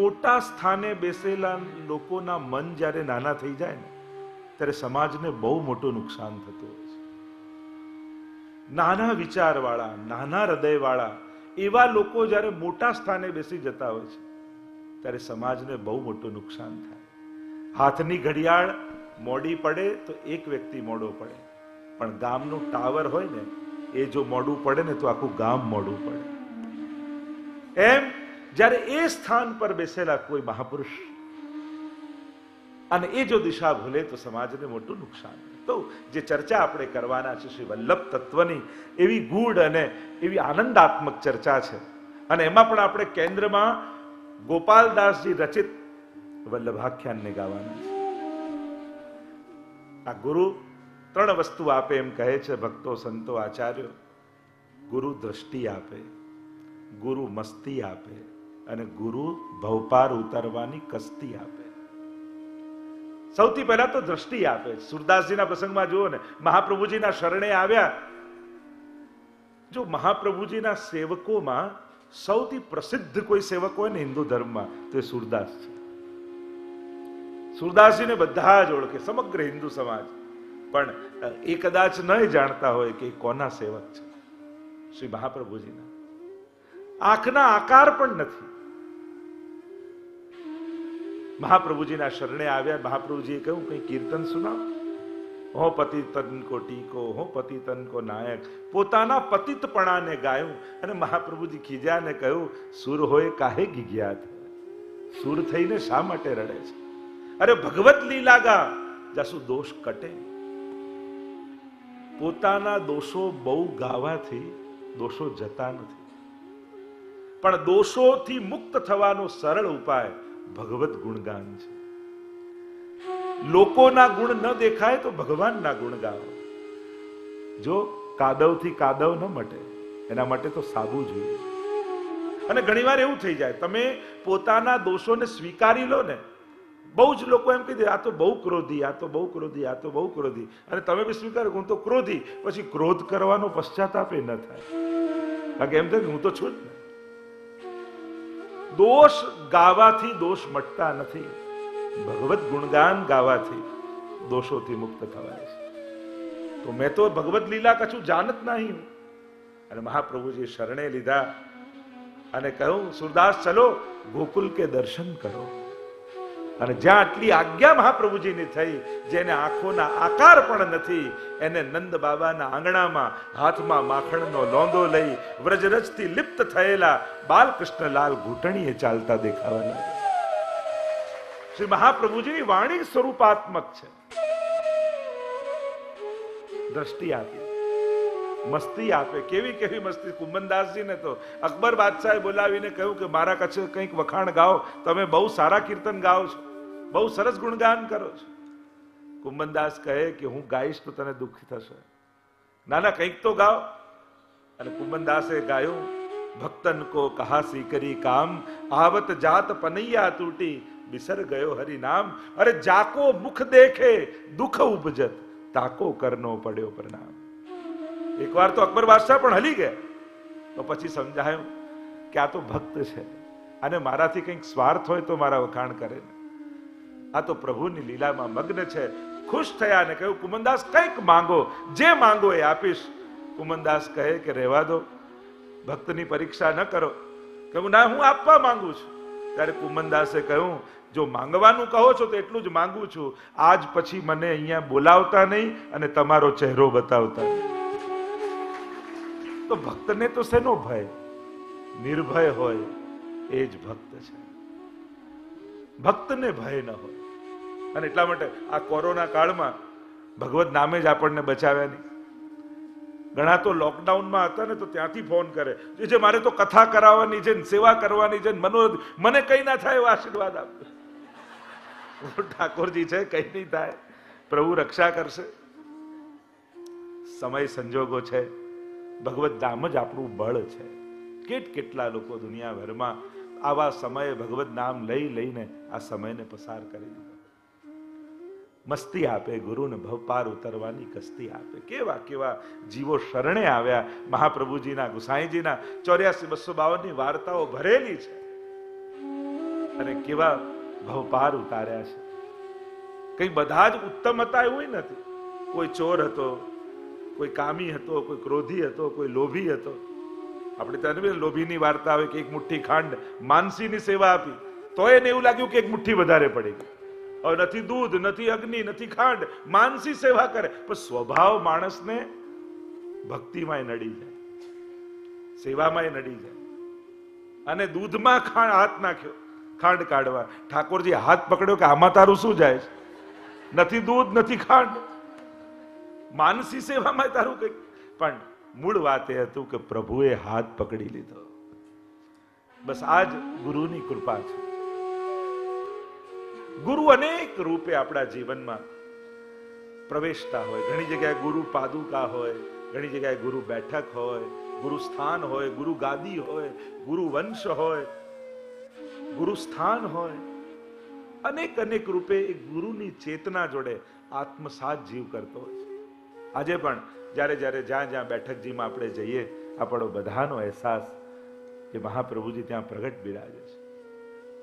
મોટા સ્થાને બેસેલા લોકોના મન જ્યારે નાના થઈ જાય ને ત્યારે સમાજને બહુ મોટું નુકસાન થતું હોય છે. નાના વિચારવાળા, નાના હૃદયવાળા એવા લોકો જ્યારે મોટા સ્થાને બેસી જતા હોય છે ત્યારે સમાજને બહુ મોટું નુકસાન થાય. હાથની ઘડિયાળ મોડી પડે તો એક વ્યક્તિ મોડો પડે, પણ ગામનું ટાવર હોય ને એ જો મોડું પડે ને તો આખું ગામ મોડું પડે. એમ જ્યારે એ સ્થાન પર બેસેલા કોઈ મહાપુરુષ અને એ જો દિશા ભૂલે તો સમાજને મોટું નુકસાન. તો જે ચર્ચા આપણે કરવાના છે શ્રી વલ્લભ તત્વની એવી ગૂઢ અને એવી આનંદાત્મક ચર્ચા છે, અને એમાં પણ આપણે કેન્દ્રમાં ગોપાલદાસજી રચિત વલ્લભાખ્યાનને ગાવાના છે. આ ગુરુ ત્રણ વસ્તુ આપે એમ કહે છે ભક્તો, સંતો, આચાર્યો. ગુરુ દ્રષ્ટિ આપે, ગુરુ મસ્તી આપે, અને ગુરુ ભવપાર ઉતારવાની કસ્તી આપે. સૌથી પહેલા તો દ્રષ્ટિ આપે. સુરદાસજીના પ્રસંગમાં જુઓ ને, મહાપ્રભુજીના શરણે આવ્યા. જો મહાપ્રભુજીના સેવકોમાં સૌથી પ્રસિદ્ધ કોઈ સેવક હોય ને હિન્દુ ધર્મમાં તો એ સુરદાસ છે. સુરદાસજીને બધા જ ઓળખે, સમગ્ર હિન્દુ સમાજ. પણ એ કદાચ નહીં જાણતા હોય કે કોના સેવક છે. શ્રી મહાપ્રભુજીના. આંખના આકાર પણ નથી. મહાપ્રભુજીના શરણે આવ્યા. મહાપ્રભુજીએ કહ્યું કઈ કીર્તન સુનાવ. હો પતિ તન કો ટીકો, હો પતિ તન કો નાયક. પોતાના પતિતપણાને ગાયું. અને મહાપ્રભુજી ખીજ્યા ને કહ્યું, સુર હોય કાહે ગીગ્યાત. સુર થઈને શા માટે રડે છે? અરે ભગવત લીલા ગા જાસુ દોષ કટે. પોતાના દોષો બહુ ગાવાથી દોષો જતા નથી, પણ દોષોથી મુક્ત થવાનો સરળ ઉપાય ભગવત ગુણગાન છે. લોકોના ગુણ ન દેખાય તો ભગવાનના ગુણ ગાઓ. જો કાદવથી કાદવ ન મટે એના માટે તો સાબુ જોઈએ. અને ઘણીવાર એવું થઈ જાય, તમે પોતાના દોષોને સ્વીકારી લો ને. બહુ જ લોકો એમ કહી દે આ તો બહુ ક્રોધી, આ તો બહુ ક્રોધી, આ તો બહુ ક્રોધી. અને તમે બી સ્વીકારો હું તો ક્રોધી, પછી ક્રોધ કરવાનો પશ્ચાતાપ એ ન થાય. કારણ કે એમ થાય કે હું તો છું જ ને. દોષ ગાવાથી દોષ મટતા નથી, ભગવત ગુણગાન ગાવાથી દોષોથી મુક્ત થવાય છે. તો મેં તો ભગવત લીલા કશું જાનત નહીં. અને મહાપ્રભુજી શરણે લીધા અને કહ્યું, સુરદાસ ચલો ગોકુલ કે દર્શન કરો. અને જ્યાં આટલી આજ્ઞા મહાપ્રભુજીની થઈ, જેને આંખોના આકાર પણ નથી, એને નંદ બાબાના આંગણામાં હાથમાં માખણનો લોંદો લઈ વ્રજરજથી લિપ્ત થયેલા બાલકૃષ્ણલાલ ઘૂંટણીએ ચાલતા દેખાવા લાગ્યા. શ્રી મહાપ્રભુજીની વાણી સ્વરૂપાત્મક છે. દ્રષ્ટિ આપી, મસ્તી આપે. કેવી કેવી મસ્તી! કુંભનદાસજીને તો અકબર બાદશાહે બોલાવીને કહ્યું કે મારા કચ્છ કંઈક વખાણ ગાઓ, તમે બહુ સારા કીર્તન ગાઓ છો, બહુ સરસ ગુણગાન કરો છો. કુંભનદાસ કહે કે હું ગાઈશ તો તને દુઃખ થશે. ના ના, કંઈક તો ગાઓ. અને કુંભનદાસે ગાયું, ભક્તન કો કહા સીકરી કામ, આવત જાત પનૈયા તૂટી, બિસર ગયો હરિ નામ. અરે જાકો મુખ દેખે દુઃખ ઉપજત, તાકો કરનો પડ્યો પ્રણામ. એકવાર તો અકબર બાદશાહ પણ હલી ગયા. તો પછી સમજાયું કે આ તો ભક્ત છે, અને મારાથી કંઈક સ્વાર્થ હોય તો મારા વખાણ કરે ને. આ તો પ્રભુની લીલામાં મગ્ન છે. ખુશ થયા ને કહ્યું, કુંભનદાસ કંઈક માંગો, જે માંગો એ આપીશ. કુંભનદાસ કહે કે રહેવા દો, ભક્તની પરીક્ષા ન કરો. કહ્યું ના, હું આપવા માંગુ છું. ત્યારે કુંભનદાસે કહ્યું, જો માંગવાનું કહો છો તો એટલું જ માંગુ છું, આજ પછી મને અહીંયા બોલાવતા નહીં અને તમારો ચહેરો બતાવતા નહીં. તો ભક્તને તો શેનો ભય? નિર્ભય હોય એ જ ભક્ત છે. ભક્તને ભય ન હોય. અને એટલા માટે આ કોરોના કાળમાં ભગવત નામે જ આપણને બચાવ્યા નહીં. ઘણા તો લોકડાઉનમાં હતા ને તો ત્યાંથી ફોન કરે, જે મારે તો કથા કરાવવાની છે, સેવા કરવાની છે, મનોરથ, મને કઈ ના થાય એવો આશીર્વાદ આપજો. ઠાકોરજી છે, કઈ નહીં થાય, પ્રભુ રક્ષા કરશે. સમય સંજોગો છે, ભગવત નામ જ આપણું બળ છે. કેટલા લોકો દુનિયાભરમાં આવા સમયે ભગવત નામ લઈ લઈને આ સમયને પસાર કરી દીધો. મસ્તી આપે, ગુરુને ભવપાર ઉતરવાની કસ્તી આપે. કેવા કેવા જીવો શરણે આવ્યા. મહાપ્રભુજીના, ગુસાઈજીના 84-252 વાર્તાઓ ભરેલી છે. અને કેવા ભવપાર ઉતાર્યા છે. કઈ બધા જ ઉત્તમ હતા એવું નથી. કોઈ ચોર હતો, કોઈ કામી હતો, કોઈ ક્રોધી હતો, કોઈ લોભી હતો. આપણે ત્યાં લોભીની વાર્તા આવે કે એક મુઠ્ઠી ખાંડ માનસીની સેવા આપી તો એને એવું લાગ્યું કે એક મુઠ્ઠી વધારે પડી ગઈ. હવે નથી દૂધ, નથી અગ્નિ, નથી ખાંડ, માનસી સેવા કરે, પણ સ્વભાવ માણસને ભક્તિમાં નડી જાય, સેવામાં નડી જાય. અને દૂધમાં હાથ નાખ્યો ખાંડ કાઢવા, ઠાકોરજી હાથ પકડ્યો કે આમાં તારું શું જાય છે? નથી દૂધ, નથી ખાંડ, માનસી સેવામાં તારું કઈ. પણ મૂળ વાત એ હતું કે પ્રભુએ હાથ પકડી લીધો. બસ આ જ ગુરુની કૃપા છે. ગુરુ અનેક રૂપે આપણા જીવનમાં પ્રવેશતા હોય. ઘણી જગ્યાએ ગુરુ પાદુકા હોય, ઘણી જગ્યાએ ગુરુ બેઠક હોય, ગુરુ સ્થાન હોય, ગુરુ ગાદી હોય, ગુરુ વંશ હોય, ગુરુ સ્થાન હોય. અનેક અનેક રૂપે એ ગુરુની ચેતના જોડે આત્મસાત જીવ કરતો હોય છે. આજે પણ જ્યારે જ્યારે જ્યાં જ્યાં બેઠકજીમાં આપણે જઈએ, આપણો બધાનો અહેસાસ કે મહાપ્રભુજી ત્યાં પ્રગટ બિરાજે છે.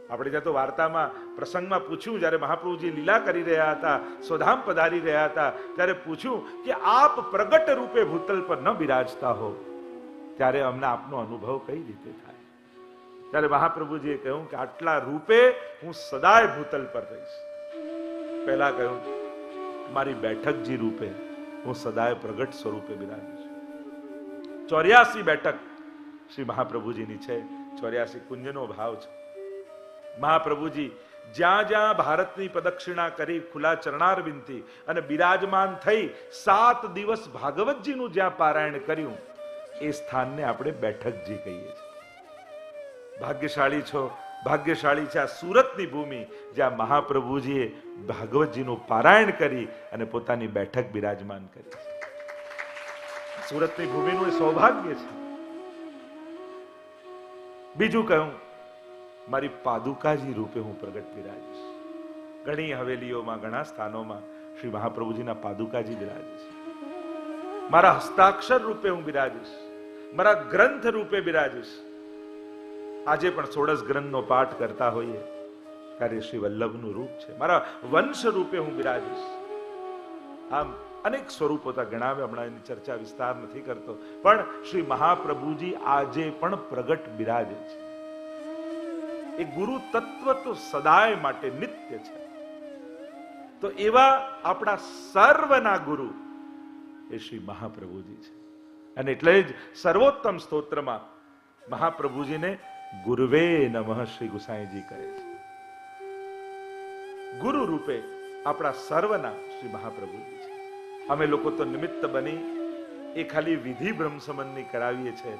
આપણે ત્યાં તો વાર્તામાં પ્રસંગમાં પૂછ્યું, જ્યારે મહાપ્રભુજી લીલા કરી રહ્યા હતા, સ્વધામ પધારી રહ્યા હતા, ત્યારે પૂછ્યું કે આપ પ્રગટ રૂપે ભૂતલ પર ન બિરાજતા હો ત્યારે અમને આપનો અનુભવ કઈ રીતે થાય? ત્યારે મહાપ્રભુજીએ કહ્યું કે આટલા રૂપે હું સદાય ભૂતલ પર રહીશ. પહેલા કહ્યું મારી બેઠકજી રૂપે હું સદાય પ્રગટ સ્વરૂપે બિરાજીશ. 84 બેઠક શ્રી મહાપ્રભુજીની છે. 84 કુંજનો ભાવ છે. મહાપ્રભુજી જ્યાં જ્યાં ભારતની પ્રદક્ષિણા કરી ખુલ્લા ચરણારવિંદથી અને બિરાજમાન થઈ 7 દિવસ ભાગવતજીનું જ્યાં પારાયણ કર્યું એ સ્થાનને આપણે બેઠકજી કહીએ છીએ. ભાગ્યશાળી છો, ભાગ્યશાળી છે આ સુરતની ભૂમિ જ્યાં મહાપ્રભુજીએ ભાગવતજીનું પારાયણ કરી અને પોતાની બેઠક બિરાજમાન કરી. સુરતની ભૂમિનું એ સૌભાગ્ય છે. બીજું કહ્યું મારી પાદુકાજી રૂપે હું પ્રગટ બિરાજીશ. ઘણી હવેલીઓમાં, ઘણા સ્થાનોમાં શ્રી મહાપ્રભુજીના પાદુકાજી બિરાજે છે. મારા હસ્તાક્ષર રૂપે હું બિરાજીશ, મારા ગ્રંથ રૂપે બિરાજીશ. આજે પણ 16 ગ્રંથનો પાઠ કરતા હોઈએ ત્યારે શ્રી વલ્લભનું રૂપ છે. મારા વંશ રૂપે હું બિરાજીશ. આમ અનેક સ્વરૂપો ગણાવ્યા, હમણાં એની ચર્ચા વિસ્તાર નથી કરતો, પણ શ્રી મહાપ્રભુજી આજે પણ પ્રગટ બિરાજે છે. એ ગુરુ તત્વ તો સદાય માટે નિત્ય છે. તો એવા આપણા સર્વના ગુરુ એ શ્રી મહાપ્રભુજી છે. અને એટલે જ સર્વોત્તમ સ્તોત્રમાં મહાપ્રભુજીને ગુરુવે નમઃ શ્રી ગુસાઈજી કહે છે. ગુરુ રૂપે આપણા સર્વના શ્રી મહાપ્રભુજી છે. અમે લોકો તો નિમિત્ત બની એ ખાલી વિધિ બ્રહ્મસમનની કરાવીએ છીએ.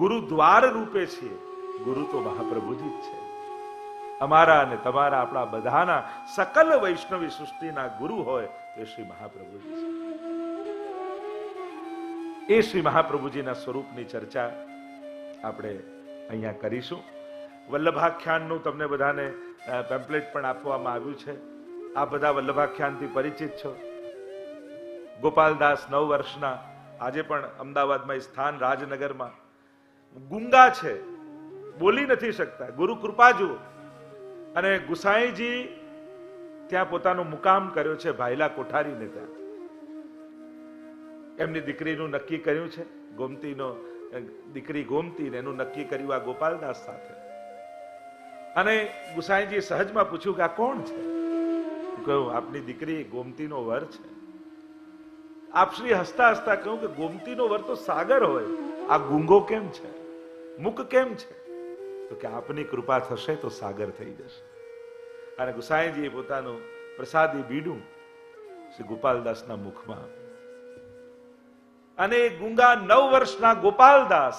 ગુરુદ્વાર રૂપે છીએ. ગુરુ તો મહાપ્રભુજી જ છે. અમારા અને તમારા, આપણા બધાના સકલ વૈષ્ણવી સૃષ્ટિના ગુરુ હોય તે શ્રી મહાપ્રભુજી છે. એ શ્રી મહાપ્રભુજીના સ્વરૂપની ચર્ચા આપણે અહીંયા કરીશું. વલ્લભાખ્યાનનું તમને બધાને પેમ્પલેટ પણ આપવામાં આવ્યું છે. આ બધા વલ્લભાખ્યાનથી પરિચિત છો. ગોપાલદાસ 9 વર્ષના, આજે પણ અમદાવાદમાં સ્થાન રાજનગરમાં ગુંગા છે, બોલી નથી શકતા. ગુરુ કૃપા જુઓ. અને ગુસાઈજી ત્યાં પોતાનો મુકામ કર્યો છે, ભાયલા કોઠારીને ત્યાં. એમની દીકરીનું નક્કી કર્યું છે, ગોમતીનો દીકરી ગોમતી, એનું નક્કી કર્યું આ ગોપાલદાસ સાથે. અને ગુસાઈજીએ સહજમાં પૂછ્યું કે આ કોણ છે? કહ્યું આપની દીકરી ગોમતીનો વર છે. આપશ્રી હસતા હસતા કહ્યું કે ગોમતીનો વર તો સાગર હોય, આ ગુંગો કેમ છે, મુક કેમ છે? તો કે આપની કૃપા થશે તો સાગર થઈ જશે. અને ગુસાઈજીએ પોતાનું પ્રસાદી બીડું શ્રી ગોપાલદાસના મુખમાં આપ્યું. અને ગુંગા 9 વર્ષના ગોપાલદાસ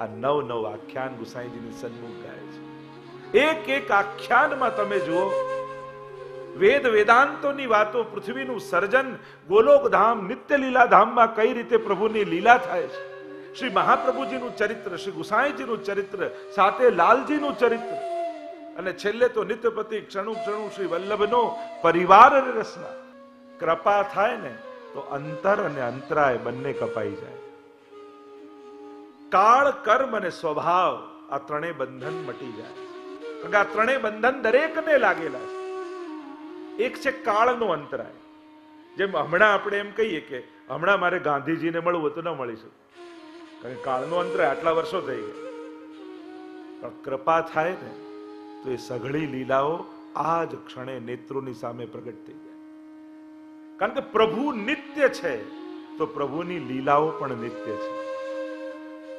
આ 9 આખ્યાન ગુસાઈજીની સન્મુખ ગાય છે. એક એક આખ્યાનમાં તમે જુઓ વેદ વેદાંતોની વાતો, પૃથ્વીનું સર્જન, ગોલોકધામ, નિત્ય લીલા ધામમાં કઈ રીતે પ્રભુની લીલા થાય છે, શ્રી મહાપ્રભુજીનું ચરિત્ર, શ્રી ગુસાઈજીનું ચરિત્ર, સાથે લાલજીનું ચરિત્ર, અને છેલ્લે તો નિત્યપતિ ક્ષણુ ક્ષણુ શ્રી વલ્લભનો પરિવાર રસના. કૃપા થાય ને તો અંતર અને અંતરાય બંને કપાઈ જાય. કાળ, કર્મ અને સ્વભાવ આ ત્રણેય બંધન મટી જાય. કારણ કે આ ત્રણેય બંધન દરેકને લાગેલા છે. એક છે કાળનો અંતરાય. જેમ હમણાં આપણે એમ કહીએ કે હમણાં મારે ગાંધીજીને મળવું તો ન મળી શકું, કારણ કે કાળનો અંતરાય, આટલા વર્ષો થઈ ગયા. પણ કૃપા થાય ને તો એ સઘળી લીલાઓ આ જ ક્ષણે નેત્રોની સામે પ્રગટ થઈ જાય. કારણ કે પ્રભુ નિત્ય છે તો પ્રભુની લીલાઓ પણ નિત્ય છે.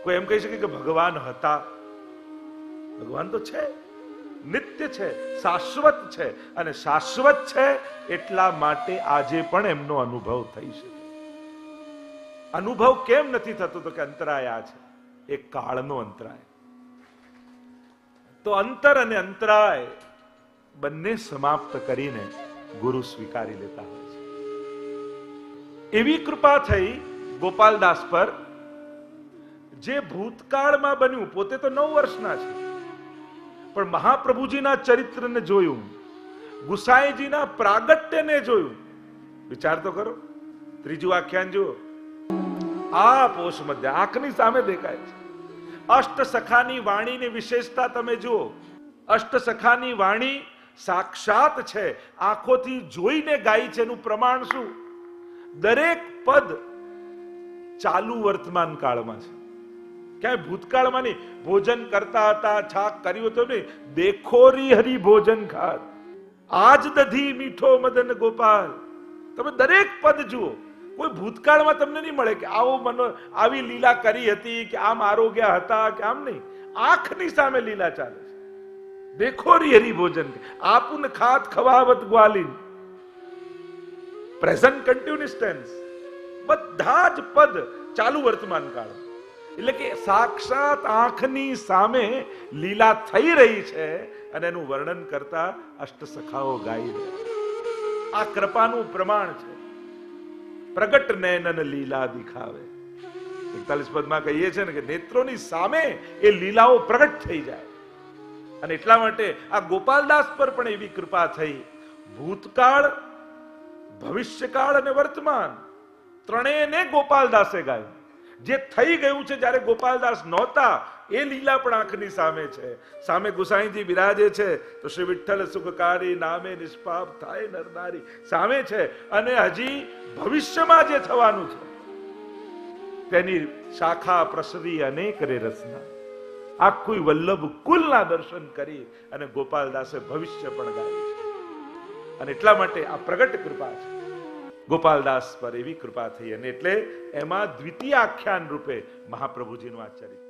કોઈ એમ કહી શકે કે ભગવાન હતા? ભગવાન તો છે, નિત્ય છે, શાશ્વત છે, અને શાશ્વત છે એટલા માટે આજે પણ એમનો અનુભવ થઈ શકે. અનુભવ કેમ નથી થતો? તો કે અંતરાય આ છે, એ કાળનો અંતરાય. તો અંતર અને અંતરાય બંને સમાપ્ત કરીને ગુરુ સ્વીકારી લેતા હોય છે. એવી કૃપા થઈ ગોપાલદાસ પર, જે ભૂતકાળમાં બન્યું, પોતે તો 9 વર્ષના છે, પણ મહાપ્રભુજીના ચરિત્રને જોયું, ગુસાઈજીના પ્રાગટ્યને જોયું. વિચાર તો કરો. ત્રીજું આખ્યાન જુઓ. આ પોષ મધ્ય આંખની સામે દેખાય છે. અષ્ટ સખાની વાણીની વિશેષતા તમે જુઓ. અષ્ટ સખાની વાણી સાક્ષાત છે, આંખોથી જોઈને ગાય છે. એનું પ્રમાણ શું? દરેક પદ ચાલુ વર્તમાન કાળમાં છે. ક્યાંય ભૂતકાળમાં નહીં. ભોજન કરતા હતા, છાક કર્યું હતું નહીં. દેખો રી હરી ભોજન ખાત, આજ દધી મીઠો મદન ગોપાલ. તમે દરેક પદ જુઓ. કોઈ ભૂતકાળમાં તમને નહીં મળે કે આવો આવી લીલા કરી હતી, કે આમ આરોગ્ય હતા, કે આમ નહીં. આંખની સામે લીલા ચાલે છે. દેખો રી હરી ભોજન, આપુન ખાત ખવાવત ગ્વાલીન. Present continuous tense. બધા જ પદ ચાલુ વર્તમાન કાળ. એટલે કે સાક્ષાત આંખની સામે લીલા થઈ રહી છે, અને એનું વર્ણન કરતા અષ્ટ સખાઓ ગાઈ રહ્યા. આ કૃપાનું પ્રમાણ છે. પ્રગટ નયનન લીલા દિખાવે. 41 પદમાં કહીએ છે ને કે નેત્રોની સામે એ લીલાઓ પ્રગટ થઈ જાય. અને એટલા માટે આ ગોપાલદાસ પર પણ એવી કૃપા થઈ. ભૂતકાળ, ભવિષ્યકાળ અને વર્તમાન ત્રણેયને ગોપાલદાસે ગાયું. જે થઈ ગયું છે જ્યારે ગોપાલદાસ નહોતા, એ લીલા પણ આંખની સામે છે. સામે ગુસાઈજી બિરાજે છે તો શ્રી વિઠ્ઠલ સુખકારી નામે નિષ્પાપ થાય નરનારી સામે છે. અને હજી ભવિષ્યમાં જે થવાનું છે તેની શાખા પ્રસરી અનેક રે રસના. આખું વલ્લભ કુલના દર્શન કરી અને ગોપાલદાસે ભવિષ્ય પણ ગાયું છે. અને એટલા માટે આ પ્રગટ કૃપા છે. ગોપાલદાસ પર એવી કૃપા થઈ, અને એટલે એમાં દ્વિતીય આખ્યાન રૂપે મહાપ્રભુજીનું આ ચરિત્ર.